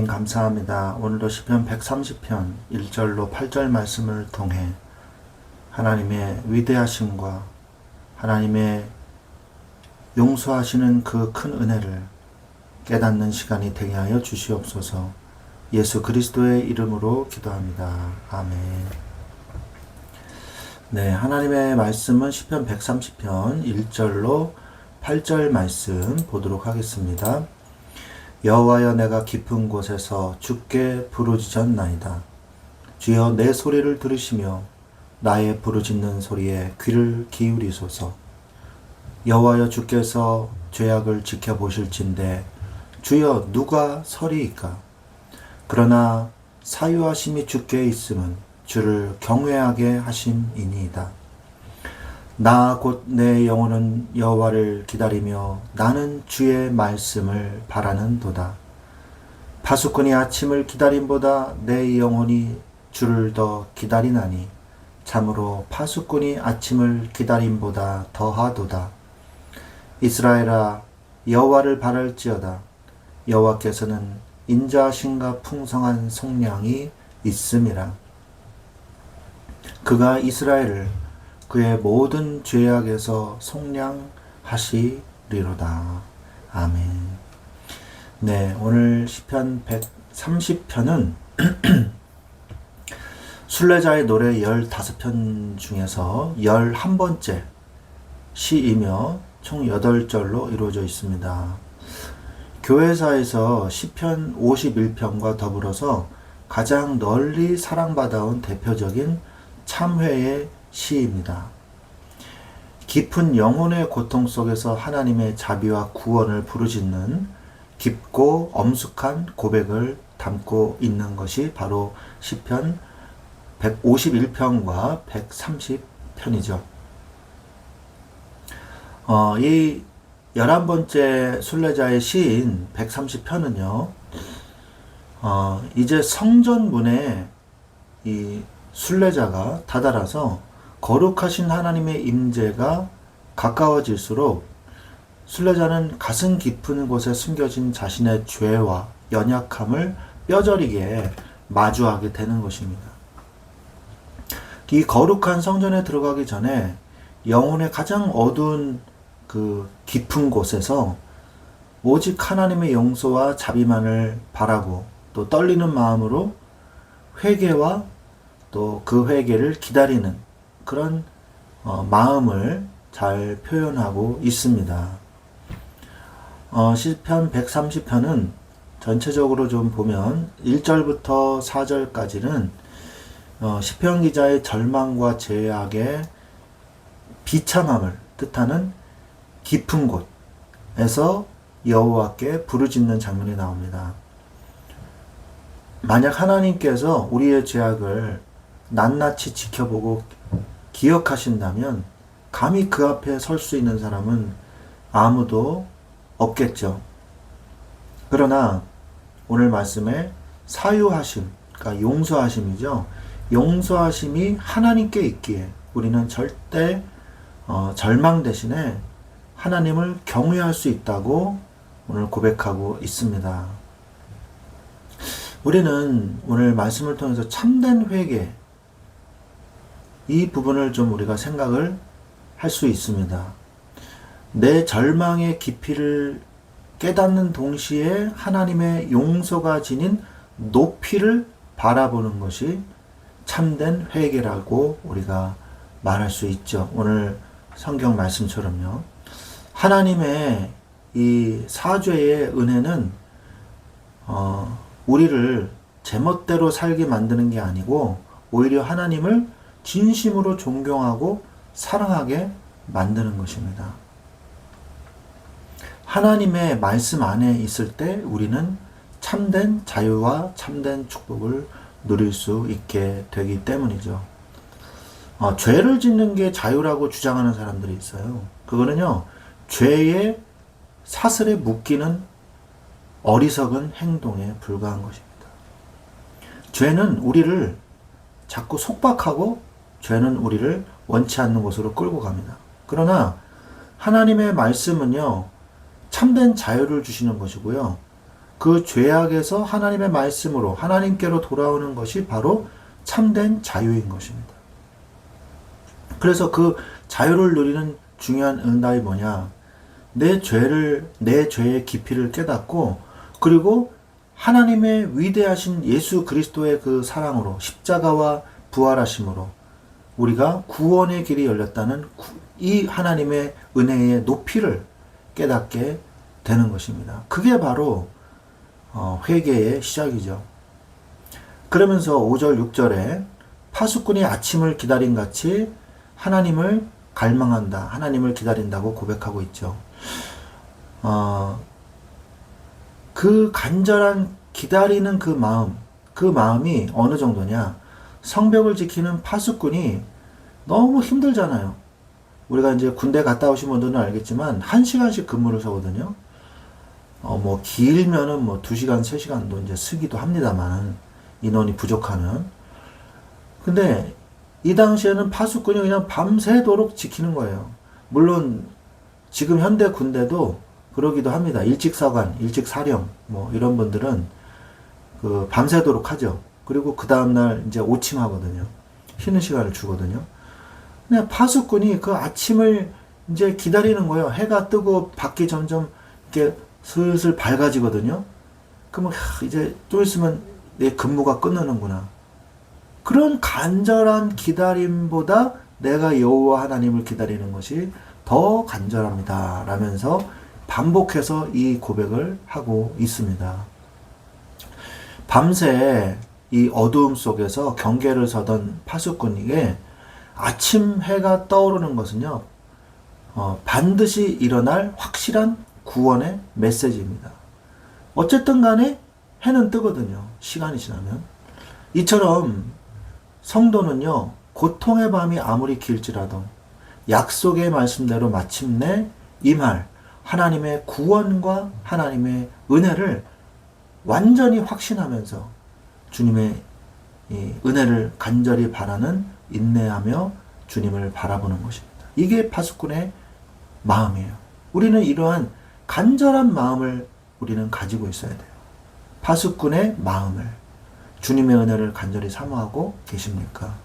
감사합니다. 오늘도 시편 130편 1절로 8절 말씀을 통해 하나님의 위대하심과 하나님의 용서하시는 그 큰 은혜를 깨닫는 시간이 되게 하여 주시옵소서. 예수 그리스도의 이름으로 기도합니다. 아멘. 네, 하나님의 말씀은 시편 130편 1절로 8절 말씀 보도록 하겠습니다. 여호와여, 내가 깊은 곳에서 주께 부르짖었나이다. 주여, 내 소리를 들으시며 나의 부르짖는 소리에 귀를 기울이소서. 여호와여, 주께서 죄악을 지켜보실진대 주여, 누가 서리이까? 그러나 사유하심이 주께 있음은 주를 경외하게 하심이니이다. 나 곧 내 영혼은 여호와를 기다리며 나는 주의 말씀을 바라는도다. 파수꾼이 아침을 기다림보다 내 영혼이 주를 더 기다리나니 참으로 파수꾼이 아침을 기다림보다 더하도다. 이스라엘아, 여호와를 바랄지어다. 여호와께서는 인자하심과 풍성한 속량이 있음이라. 그가 이스라엘을 그의 모든 죄악에서 속량하시리로다. 아멘. 네, 오늘 시편 130편은 순례자의 노래 15편 중에서 11번째 시이며 총 8절로 이루어져 있습니다. 교회사에서 시편 51편과 더불어서 가장 널리 사랑받아온 대표적인 참회의 시입니다. 깊은 영혼의 고통 속에서 하나님의 자비와 구원을 부르짖는 깊고 엄숙한 고백을 담고 있는 것이 바로 시편 151편과 130편이죠. 이 11번째 순례자의 시인 130편은요, 이제 성전문에 이 순례자가 다다라서 거룩하신 하나님의 임재가 가까워질수록 순례자는 가슴 깊은 곳에 숨겨진 자신의 죄와 연약함을 뼈저리게 마주하게 되는 것입니다. 이 거룩한 성전에 들어가기 전에 영혼의 가장 어두운 그 깊은 곳에서 오직 하나님의 용서와 자비만을 바라고 또 떨리는 마음으로 회개와 또 그 회개를 기다리는 그런 마음을 잘 표현하고 있습니다. 시편 130편은 전체적으로 좀 보면 1절부터 4절까지는 시편 기자의 절망과 죄악의 비참함을 뜻하는 깊은 곳에서 여호와께 부르짖는 장면이 나옵니다. 만약 하나님께서 우리의 죄악을 낱낱이 지켜보고 기억하신다면 감히 그 앞에 설 수 있는 사람은 아무도 없겠죠. 그러나 오늘 말씀에 사유하심, 그러니까 용서하심이죠. 용서하심이 하나님께 있기에 우리는 절대 절망 대신에 하나님을 경외할 수 있다고 오늘 고백하고 있습니다. 우리는 오늘 말씀을 통해서 참된 회개, 이 부분을 좀 우리가 생각을 할 수 있습니다. 내 절망의 깊이를 깨닫는 동시에 하나님의 용서가 지닌 높이를 바라보는 것이 참된 회개라고 우리가 말할 수 있죠. 오늘 성경 말씀처럼요. 하나님의 이 사죄의 은혜는 우리를 제멋대로 살게 만드는 게 아니고 오히려 하나님을 진심으로 존경하고 사랑하게 만드는 것입니다. 하나님의 말씀 안에 있을 때 우리는 참된 자유와 참된 축복을 누릴 수 있게 되기 때문이죠. 죄를 짓는 게 자유라고 주장하는 사람들이 있어요. 그거는요, 죄의 사슬에 묶이는 어리석은 행동에 불과한 것입니다. 죄는 우리를 자꾸 속박하고 죄는 우리를 원치 않는 곳으로 끌고 갑니다. 그러나 하나님의 말씀은요, 참된 자유를 주시는 것이고요. 그 죄악에서 하나님의 말씀으로 하나님께로 돌아오는 것이 바로 참된 자유인 것입니다. 그래서 그 자유를 누리는 중요한 응답이 뭐냐? 내 죄의 깊이를 깨닫고, 그리고 하나님의 위대하신 예수 그리스도의 그 사랑으로, 십자가와 부활하심으로 우리가 구원의 길이 열렸다는 이 하나님의 은혜의 높이를 깨닫게 되는 것입니다. 그게 바로 회개의 시작이죠. 그러면서 5절, 6절에 파수꾼이 아침을 기다린 같이 하나님을 갈망한다, 하나님을 기다린다고 고백하고 있죠. 그 간절한 기다리는 그 마음이 어느 정도냐? 성벽을 지키는 파수꾼이 너무 힘들잖아요. 우리가 이제 군대 갔다 오신 분들은 알겠지만 1시간씩 근무를 서거든요. 뭐 길면은 뭐 2시간, 3시간도 이제 쓰기도 합니다만, 인원이 부족하는. 근데 이 당시에는 파수꾼이 그냥 밤새도록 지키는 거예요. 물론 지금 현대 군대도 그러기도 합니다. 일찍사관, 일찍사령 뭐 이런 분들은 그 밤새도록 하죠. 그리고 그 다음날 이제 오침하거든요. 쉬는 시간을 주거든요. 근데 파수꾼이 그 아침을 이제 기다리는 거예요. 해가 뜨고 밖이 점점 이렇게 슬슬 밝아지거든요. 그러면 이제 좀 있으면 내 근무가 끝나는구나. 그런 간절한 기다림보다 내가 여호와 하나님을 기다리는 것이 더 간절합니다. 라면서 반복해서 이 고백을 하고 있습니다. 밤새 이 어두움 속에서 경계를 서던 파수꾼에게 아침 해가 떠오르는 것은요, 반드시 일어날 확실한 구원의 메시지입니다. 어쨌든 간에 해는 뜨거든요. 시간이 지나면. 이처럼 성도는요, 고통의 밤이 아무리 길지라도 약속의 말씀대로 마침내 임할 하나님의 구원과 하나님의 은혜를 완전히 확신하면서 주님의 이 은혜를 간절히 바라는, 인내하며 주님을 바라보는 것입니다. 이게 파수꾼의 마음이에요. 우리는 이러한 간절한 마음을 우리는 가지고 있어야 돼요. 파수꾼의 마음을, 주님의 은혜를 간절히 사모하고 계십니까?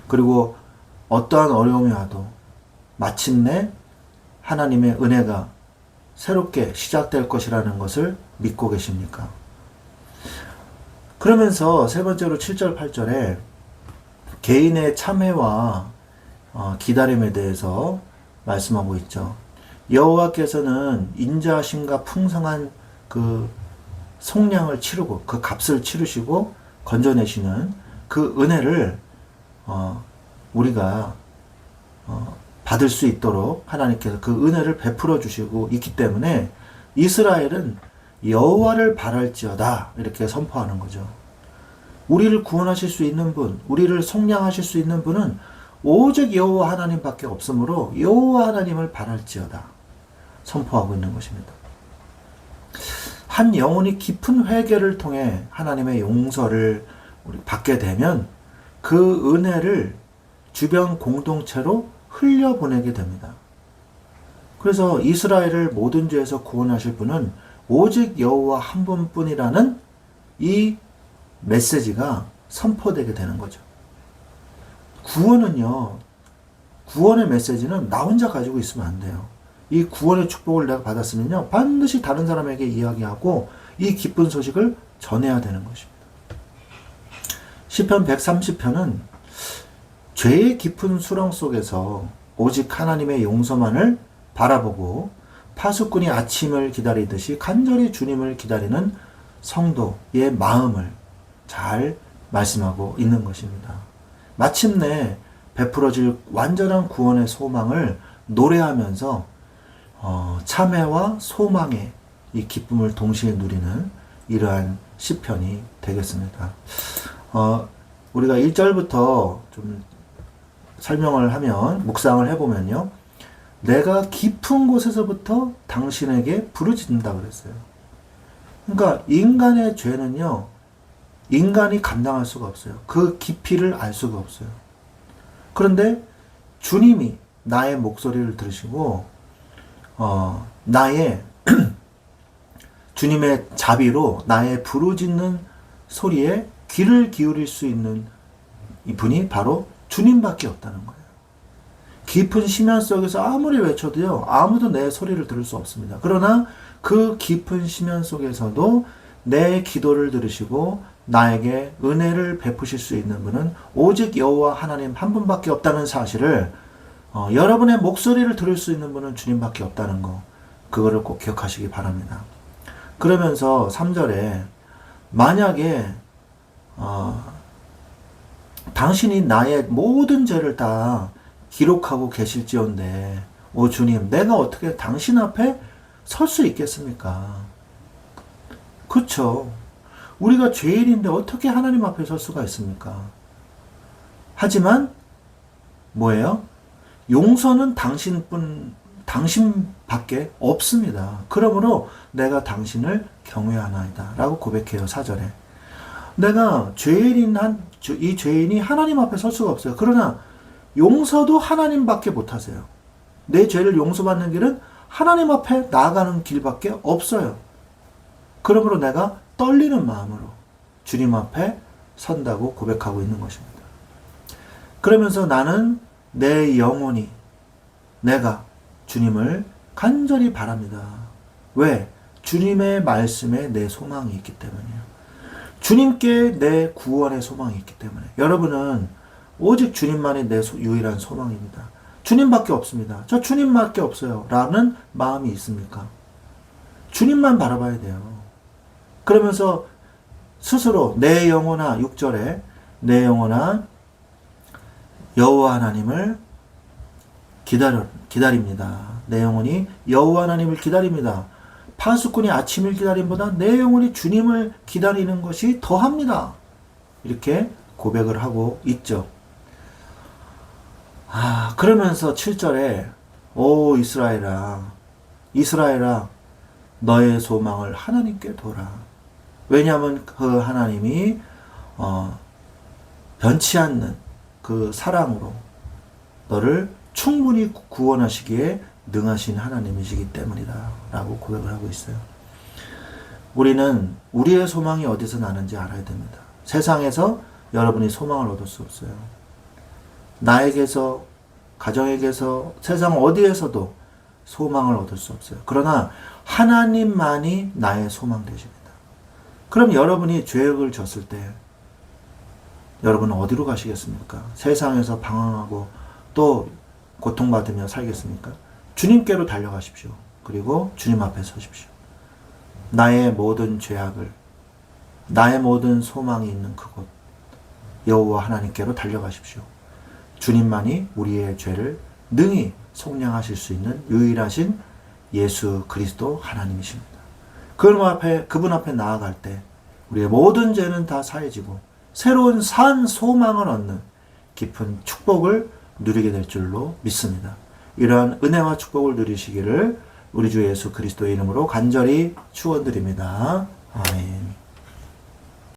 그리고 어떠한 어려움이 와도 마침내 하나님의 은혜가 새롭게 시작될 것이라는 것을 믿고 계십니까? 그러면서 세 번째로 7절, 8절에 개인의 참회와 기다림에 대해서 말씀하고 있죠. 여호와께서는 인자하심과 풍성한 그 속량을 치르고 그 값을 치르시고 건져내시는 그 은혜를 우리가 받을 수 있도록 하나님께서 그 은혜를 베풀어 주시고 있기 때문에 이스라엘은 여호와를 바랄지어다 이렇게 선포하는 거죠. 우리를 구원하실 수 있는 분, 우리를 속량하실 수 있는 분은 오직 여호와 하나님밖에 없으므로 여호와 하나님을 바랄지어다 선포하고 있는 것입니다. 한 영혼이 깊은 회개를 통해 하나님의 용서를 우리 받게 되면 그 은혜를 주변 공동체로 흘려보내게 됩니다. 그래서 이스라엘을 모든 죄에서 구원하실 분은 오직 여호와 한 분뿐이라는 이 메시지가 선포되게 되는 거죠. 구원은요, 구원의 메시지는 나 혼자 가지고 있으면 안 돼요. 이 구원의 축복을 내가 받았으면요, 반드시 다른 사람에게 이야기하고 이 기쁜 소식을 전해야 되는 것입니다. 시편 130편은 죄의 깊은 수렁 속에서 오직 하나님의 용서만을 바라보고 파수꾼이 아침을 기다리듯이 간절히 주님을 기다리는 성도의 마음을 잘 말씀하고 있는 것입니다. 마침내 베풀어질 완전한 구원의 소망을 노래하면서 참회와 소망의 이 기쁨을 동시에 누리는 이러한 시편이 되겠습니다. 우리가 1절부터 좀 설명을 하면, 묵상을 해보면요, 내가 깊은 곳에서부터 당신에게 부르짖는다 그랬어요. 그러니까 인간의 죄는요, 인간이 감당할 수가 없어요. 그 깊이를 알 수가 없어요. 그런데 주님이 나의 목소리를 들으시고 나의 주님의 자비로 나의 부르짖는 소리에 귀를 기울일 수 있는 이분이 바로 주님밖에 없다는 거예요. 깊은 심연 속에서 아무리 외쳐도요, 아무도 내 소리를 들을 수 없습니다. 그러나 그 깊은 심연 속에서도 내 기도를 들으시고 나에게 은혜를 베푸실 수 있는 분은 오직 여호와 하나님 한 분밖에 없다는 사실을, 여러분의 목소리를 들을 수 있는 분은 주님밖에 없다는 거, 그거를 꼭 기억하시기 바랍니다. 그러면서 3절에 만약에 당신이 나의 모든 죄를 다 기록하고 계실지언데 오 주님, 내가 어떻게 당신 앞에 설 수 있겠습니까? 그렇죠. 우리가 죄인인데 어떻게 하나님 앞에 설 수가 있습니까? 하지만 뭐예요? 용서는 당신밖에 없습니다. 그러므로 내가 당신을 경외하나이다 라고 고백해요. 4절에. 내가 이 죄인이 하나님 앞에 설 수가 없어요. 그러나 용서도 하나님밖에 못하세요. 내 죄를 용서받는 길은 하나님 앞에 나아가는 길밖에 없어요. 그러므로 내가 떨리는 마음으로 주님 앞에 선다고 고백하고 있는 것입니다. 그러면서 나는 내 영혼이 내가 주님을 간절히 바랍니다. 왜? 주님의 말씀에 내 소망이 있기 때문이에요. 주님께 내 구원의 소망이 있기 때문에. 여러분은 오직 주님만이 내 유일한 소망입니다. 주님밖에 없습니다. 저 주님밖에 없어요. 라는 마음이 있습니까? 주님만 바라봐야 돼요. 그러면서 스스로 내 영혼아, 6절에 내 영혼아 여호와 하나님을 기다립니다. 내 영혼이 여호와 하나님을 기다립니다. 파수꾼이 아침을 기다림보다 내 영혼이 주님을 기다리는 것이 더합니다. 이렇게 고백을 하고 있죠. 그러면서 7절에 오 이스라엘아 너의 소망을 하나님께 둬라. 왜냐하면 그 하나님이 변치 않는 그 사랑으로 너를 충분히 구원하시기에 능하신 하나님이시기 때문이다 라고 고백을 하고 있어요. 우리는 우리의 소망이 어디서 나는지 알아야 됩니다. 세상에서 여러분이 소망을 얻을 수 없어요. 나에게서, 가정에게서, 세상 어디에서도 소망을 얻을 수 없어요. 그러나 하나님만이 나의 소망 되십니다. 그럼 여러분이 죄악을 졌을 때 여러분은 어디로 가시겠습니까? 세상에서 방황하고 또 고통받으며 살겠습니까? 주님께로 달려가십시오. 그리고 주님 앞에 서십시오. 나의 모든 죄악을, 나의 모든 소망이 있는 그곳 여호와 하나님께로 달려가십시오. 주님만이 우리의 죄를 능히 속량하실 수 있는 유일하신 예수 그리스도 하나님이십니다. 그분 앞에 나아갈 때 우리의 모든 죄는 다 사해지고 새로운 산 소망을 얻는 깊은 축복을 누리게 될 줄로 믿습니다. 이러한 은혜와 축복을 누리시기를 우리 주 예수 그리스도의 이름으로 간절히 축원드립니다. 아멘.